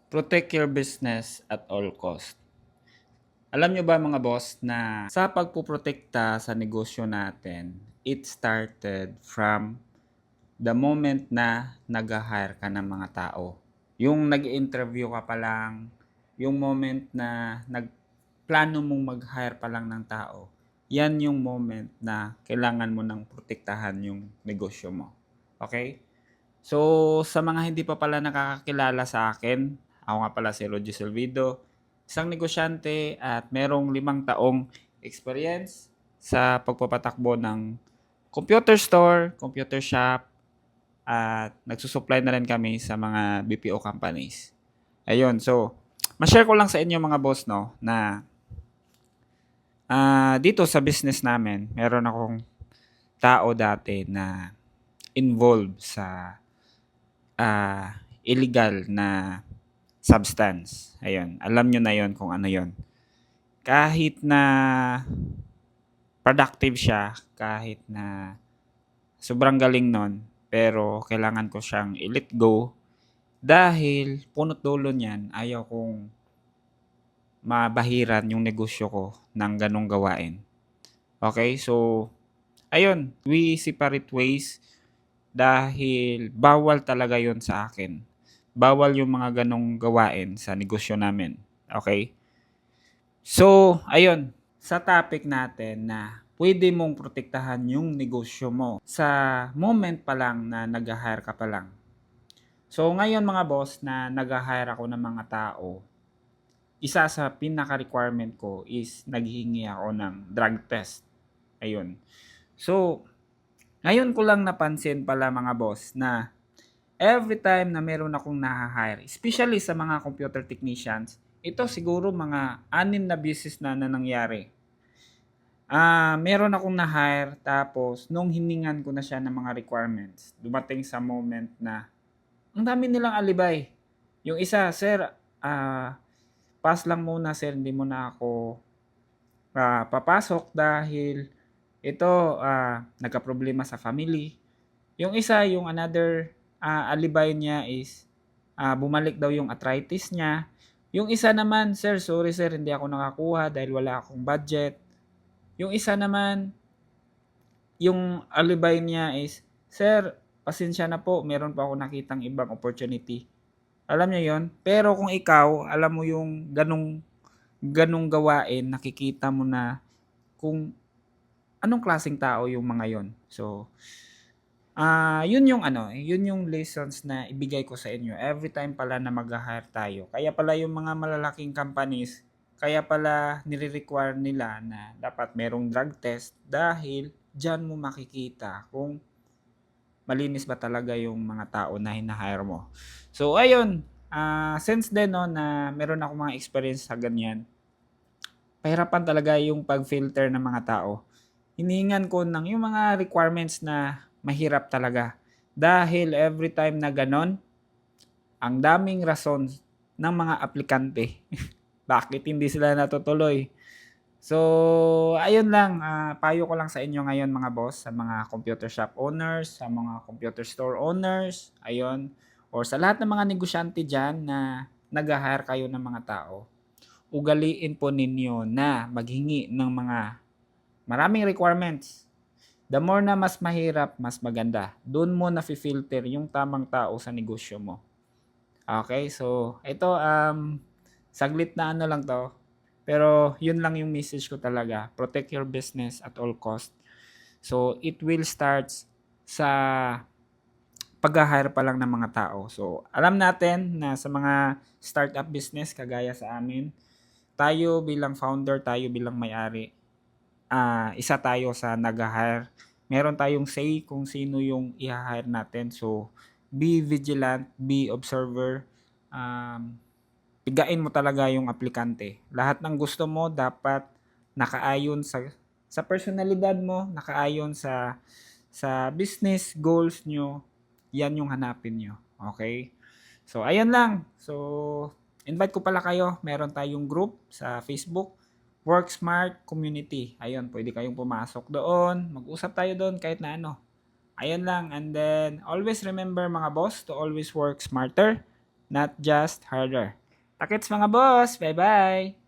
Protect your business at all cost. Alam nyo ba mga boss na sa pagpuprotekta sa negosyo natin, it started from the moment na nag-hire ka ng mga tao. Yung nag-interview ka pa lang, yung moment na nagplano mong mag-hire pa lang ng tao, yan yung moment na kailangan mo nang protektahan yung negosyo mo. Okay? So, sa mga hindi pa pala nakakakilala sa akin, ako nga pala si Roger Silvido, isang negosyante at merong 5 taong experience sa pagpapatakbo ng computer store, computer shop, at nagsusupply na rin kami sa mga BPO companies. Ayun, so, ma-share ko lang sa inyo mga boss, no, na dito sa business namin, meron akong tao dati na involved sa illegal na substance. Ayun, alam nyo na yon kung ano yon. Kahit na productive siya, kahit na sobrang galing nun, pero kailangan ko siyang i-let go dahil punot dulo niyan, ayaw kong mabahiran yung negosyo ko ng ganong gawain. Okay, so ayun, we separate ways dahil bawal talaga yon sa akin. Bawal yung mga ganong gawain sa negosyo namin. Okay? So, ayun, sa topic natin na pwede mong protektahan yung negosyo mo sa moment pa lang na nag-hire ka pa lang. So, ngayon mga boss na nag-hire ako ng mga tao, isa sa pinaka-requirement ko is naghihingi ako ng drug test. Ayun. So, ngayon ko lang napansin pala mga boss na every time na meron akong naha-hire, especially sa mga computer technicians, ito siguro mga 6 na beses na nangyari. Meron akong na-hire tapos nung hiningan ko na siya ng mga requirements, dumating sa moment na ang dami nilang alibay. Yung isa, sir, pass lang muna sir, hindi mo na ako papasok dahil ito nagka-problema sa family. Yung isa, yung another alibay niya is bumalik daw yung arthritis niya. Yung isa naman, sir, sorry sir, hindi ako nakakuha dahil wala akong budget. Yung isa naman, yung alibay niya is, sir, pasensya na po, meron pa ako nakitang ibang opportunity. Alam niyo yon. Pero kung ikaw, alam mo yung ganong gawain, nakikita mo na kung anong klaseng tao yung mga yon. So, yun yung yun yung lessons na ibigay ko sa inyo every time pala na mag-hire tayo. Kaya pala yung mga malalaking companies, kaya pala nire-require nila na dapat merong drug test dahil diyan mo makikita kung malinis ba talaga yung mga tao na hina-hire mo. So ayun, since then no na meron ako mga experience sa ganyan, pahirapan talaga yung pag-filter ng mga tao. Hiningan ko ng yung mga requirements na mahirap talaga. Dahil every time na ganon, ang daming rason ng mga aplikante. Bakit hindi sila natutuloy? So, ayun lang, payo ko lang sa inyo ngayon mga boss, sa mga computer shop owners, sa mga computer store owners, ayun, or sa lahat ng mga negosyante dyan na nag-hire kayo ng mga tao, ugaliin po ninyo na maghingi ng mga maraming requirements. The more na mas mahirap, mas maganda. Doon mo na-filter yung tamang tao sa negosyo mo. Okay, so ito saglit na lang to. Pero yun lang yung message ko talaga. Protect your business at all cost. So it will start sa pag-hire pa lang ng mga tao. So alam natin na sa mga startup business kagaya sa amin, tayo bilang founder, tayo bilang may-ari, isa tayo sa nag-hire. Meron tayong say kung sino yung i-hire natin. So, be vigilant, be observer. Pigain mo talaga yung aplikante. Lahat ng gusto mo dapat nakaayon sa personalidad mo, nakaayon sa business goals nyo. Yan yung hanapin nyo. Okay? So, ayan lang. So, invite ko pala kayo. Meron tayong group sa Facebook, Work Smart Community. Ayun, pwede kayong pumasok doon. Mag-usap tayo doon kahit na ano. Ayun lang. And then, always remember mga boss to always work smarter, not just harder. Takits mga boss! Bye-bye!